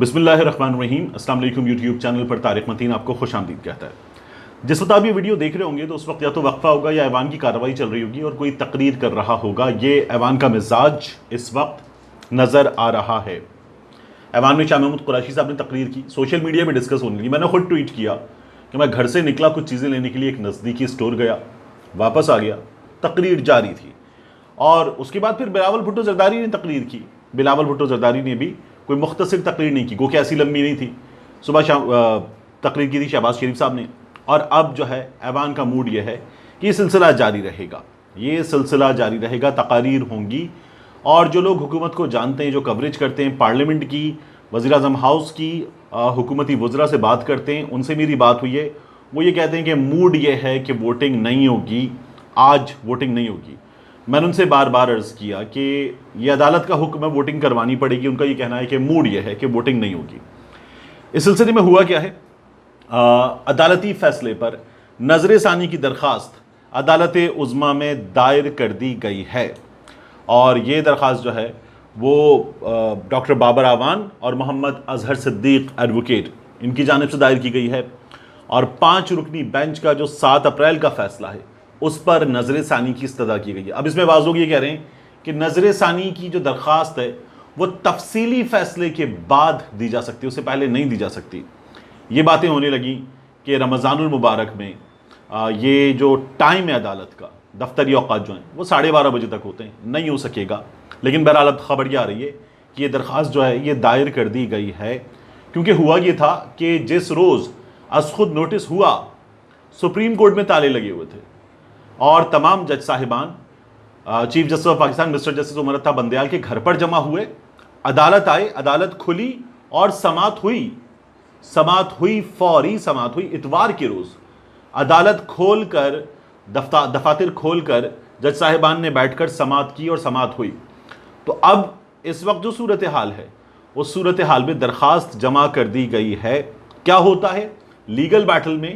بسم اللہ الرحمن الرحیم۔ السلام علیکم۔ یوٹیوب چینل پر طارق متین آپ کو خوش آمدید کہتا ہے۔ جس وقت آپ یہ ویڈیو دیکھ رہے ہوں گے تو اس وقت یا تو وقفہ ہوگا یا ایوان کی کارروائی چل رہی ہوگی اور کوئی تقریر کر رہا ہوگا۔ یہ ایوان کا مزاج اس وقت نظر آ رہا ہے۔ ایوان میں شاہ محمود قریشی صاحب نے تقریر کی، سوشل میڈیا میں ڈسکس ہونے لگی۔ میں نے خود ٹویٹ کیا کہ میں گھر سے نکلا کچھ چیزیں لینے کے لیے، ایک نزدیکی اسٹور گیا، واپس آ گیا، تقریر جاری تھی۔ اور اس کے بعد پھر بلاول بھٹو زرداری نے تقریر کی۔ بلاول بھٹو زرداری نے بھی کوئی مختصر تقریر نہیں کی، گو کہ ایسی لمبی نہیں تھی۔ صبح شام تقریر کی تھی شہباز شریف صاحب نے، اور اب جو ہے ایوان کا موڈ یہ ہے کہ یہ سلسلہ جاری رہے گا، یہ سلسلہ جاری رہے گا، تقاریر ہوں گی۔ اور جو لوگ حکومت کو جانتے ہیں، جو کوریج کرتے ہیں پارلیمنٹ کی، وزیر اعظم ہاؤس کی، حکومتی وزراء سے بات کرتے ہیں، ان سے میری بات ہوئی ہے، وہ یہ کہتے ہیں کہ موڈ یہ ہے کہ ووٹنگ نہیں ہوگی، آج ووٹنگ نہیں ہوگی۔ میں نے ان سے بار بار عرض کیا کہ یہ عدالت کا حکم ہے، ووٹنگ کروانی پڑے گی۔ ان کا یہ کہنا ہے کہ موڈ یہ ہے کہ ووٹنگ نہیں ہوگی۔ اس سلسلے میں ہوا کیا ہے، عدالتی فیصلے پر نظر ثانی کی درخواست عدالت عظمیٰ میں دائر کر دی گئی ہے، اور یہ درخواست جو ہے وہ ڈاکٹر بابر اعوان اور محمد اظہر صدیق ایڈوکیٹ ان کی جانب سے دائر کی گئی ہے، اور 5 رکنی بینچ کا جو 7 اپریل کا فیصلہ ہے اس پر نظر ثانی کی استدعا کی گئی ہے۔ اب اس میں بعض لوگ یہ کہہ رہے ہیں کہ نظر ثانی کی جو درخواست ہے وہ تفصیلی فیصلے کے بعد دی جا سکتی ہے، اس سے پہلے نہیں دی جا سکتی۔ یہ باتیں ہونے لگیں کہ رمضان المبارک میں یہ جو ٹائم ہے عدالت کا، دفتری اوقات جو ہیں وہ 12:30 بجے تک ہوتے ہیں، نہیں ہو سکے گا۔ لیکن بہرحال اب خبر یہ آ رہی ہے کہ یہ درخواست جو ہے یہ دائر کر دی گئی ہے، کیونکہ ہوا یہ تھا کہ جس روز از خود نوٹس ہوا سپریم کورٹ میں تالے لگے ہوئے تھے، اور تمام جج صاحبان chief justice of Pakistan mister justice Umar Ata Bandial کے گھر پر جمع ہوئے، عدالت آئے، عدالت کھلی اور سماعت ہوئی، فوری سماعت ہوئی۔ اتوار کے روز عدالت کھول کر، دفاتر کھول کر جج صاحبان نے بیٹھ کر سماعت کی اور سماعت ہوئی۔ تو اب اس وقت جو صورتحال ہے اس صورتحال میں درخواست جمع کر دی گئی ہے۔ کیا ہوتا ہے لیگل بیٹل میں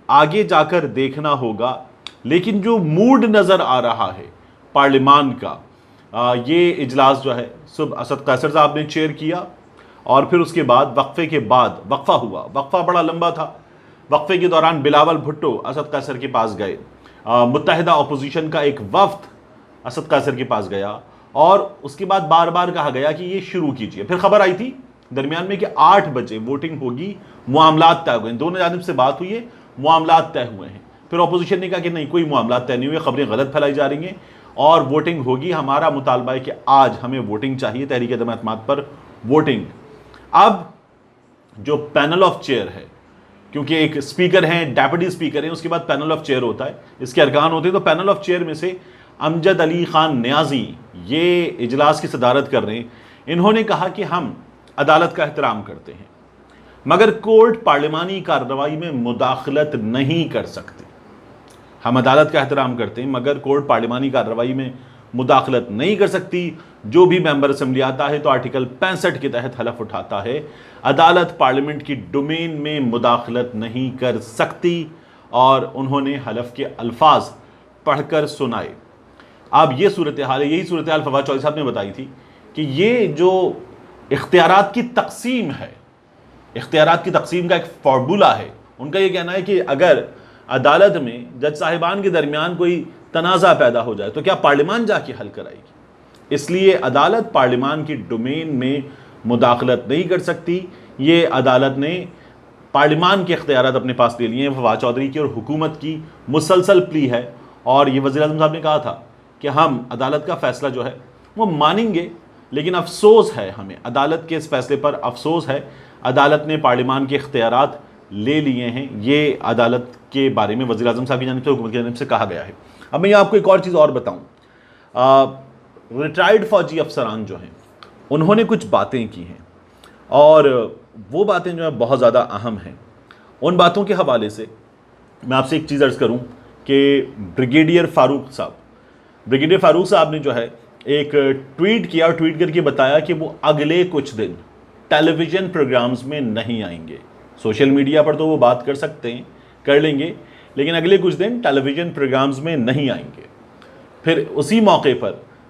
آگے جا کر دیکھنا ہوگا، لیکن جو موڈ نظر آ رہا ہے پارلیمان کا، یہ اجلاس جو ہے صبح اسد قیصر صاحب نے چیئر کیا، اور پھر اس کے بعد وقفے کے بعد وقفہ ہوا۔ وقفہ بڑا لمبا تھا۔ وقفے کے دوران بلاول بھٹو اسد قیصر کے پاس گئے، متحدہ اپوزیشن کا ایک وفد اسد قیصر کے پاس گیا، اور اس کے بعد بار بار کہا گیا کہ یہ شروع کیجئے۔ پھر خبر آئی تھی درمیان میں کہ 8 بجے ووٹنگ ہوگی، معاملات طے ہوئے ہیں، دونوں جانب سے بات ہوئی ہے، معاملات طے ہوئے ہیں۔ پھر اپوزیشن نے کہا کہ نہیں، کوئی معاملات طے نہیں ہوئے، خبریں غلط پھیلائی جا رہی ہیں، اور ووٹنگ ہوگی۔ ہمارا مطالبہ ہے کہ آج ہمیں ووٹنگ چاہیے، تحریک عدم اعتماد پر ووٹنگ۔ اب جو پینل آف چیئر ہے، کیونکہ ایک اسپیکر ہیں، ڈیپٹی اسپیکر ہیں، اس کے بعد پینل آف چیئر ہوتا ہے، اس کے ارکان ہوتے ہیں، تو پینل آف چیئر میں سے امجد علی خان نیازی یہ اجلاس کی صدارت کر رہے ہیں۔ انہوں نے کہا کہ ہم عدالت کا احترام کرتے ہیں، مگر کورٹ پارلیمانی کارروائی میں مداخلت نہیں کر سکتے۔ ہم عدالت کا احترام کرتے ہیں مگر کورٹ پارلیمانی کارروائی میں مداخلت نہیں کر سکتی۔ جو بھی ممبر اسمبلی آتا ہے تو آرٹیکل 65 کے تحت حلف اٹھاتا ہے، عدالت پارلیمنٹ کی ڈومین میں مداخلت نہیں کر سکتی، اور انہوں نے حلف کے الفاظ پڑھ کر سنائے۔ اب یہ صورتحال ہے، یہی صورتحال فواد چودھری صاحب نے بتائی تھی کہ یہ جو اختیارات کی تقسیم ہے، اختیارات کی تقسیم کا ایک فارمولا ہے۔ ان کا یہ کہنا ہے کہ اگر عدالت میں جج صاحبان کے درمیان کوئی تنازع پیدا ہو جائے تو کیا پارلیمان جا کے حل کرائے گی؟ اس لیے عدالت پارلیمان کی ڈومین میں مداخلت نہیں کر سکتی۔ یہ عدالت نے پارلیمان کے اختیارات اپنے پاس لے لیے ہیں۔ فواد چودھری کی اور حکومت کی مسلسل پلی ہے، اور یہ وزیر اعظم صاحب نے کہا تھا کہ ہم عدالت کا فیصلہ جو ہے وہ مانیں گے، لیکن افسوس ہے، ہمیں عدالت کے اس فیصلے پر افسوس ہے، عدالت نے پارلیمان کے اختیارات لے لیے ہیں۔ یہ عدالت کے بارے میں وزیر اعظم صاحب کی جانب سے، حکومت کی جانب سے کہا گیا ہے۔ اب میں آپ کو ایک اور چیز اور بتاؤں، ریٹائرڈ فوجی افسران جو ہیں انہوں نے کچھ باتیں کی ہیں، اور وہ باتیں جو ہیں بہت زیادہ اہم ہیں۔ ان باتوں کے حوالے سے میں آپ سے ایک چیز عرض کروں کہ بریگیڈیئر فاروق صاحب نے جو ہے ایک ٹویٹ کیا، اور ٹویٹ کر کے بتایا کہ وہ اگلے کچھ دن ٹیلی ویژن پروگرامز میں نہیں آئیں گے۔ سوشل میڈیا پر تو وہ بات کر سکتے ہیں، کر لیں گے، لیکن اگلے کچھ دن ٹیلی ویژن پروگرامز میں نہیں آئیں گے۔ پھر اسی موقع پر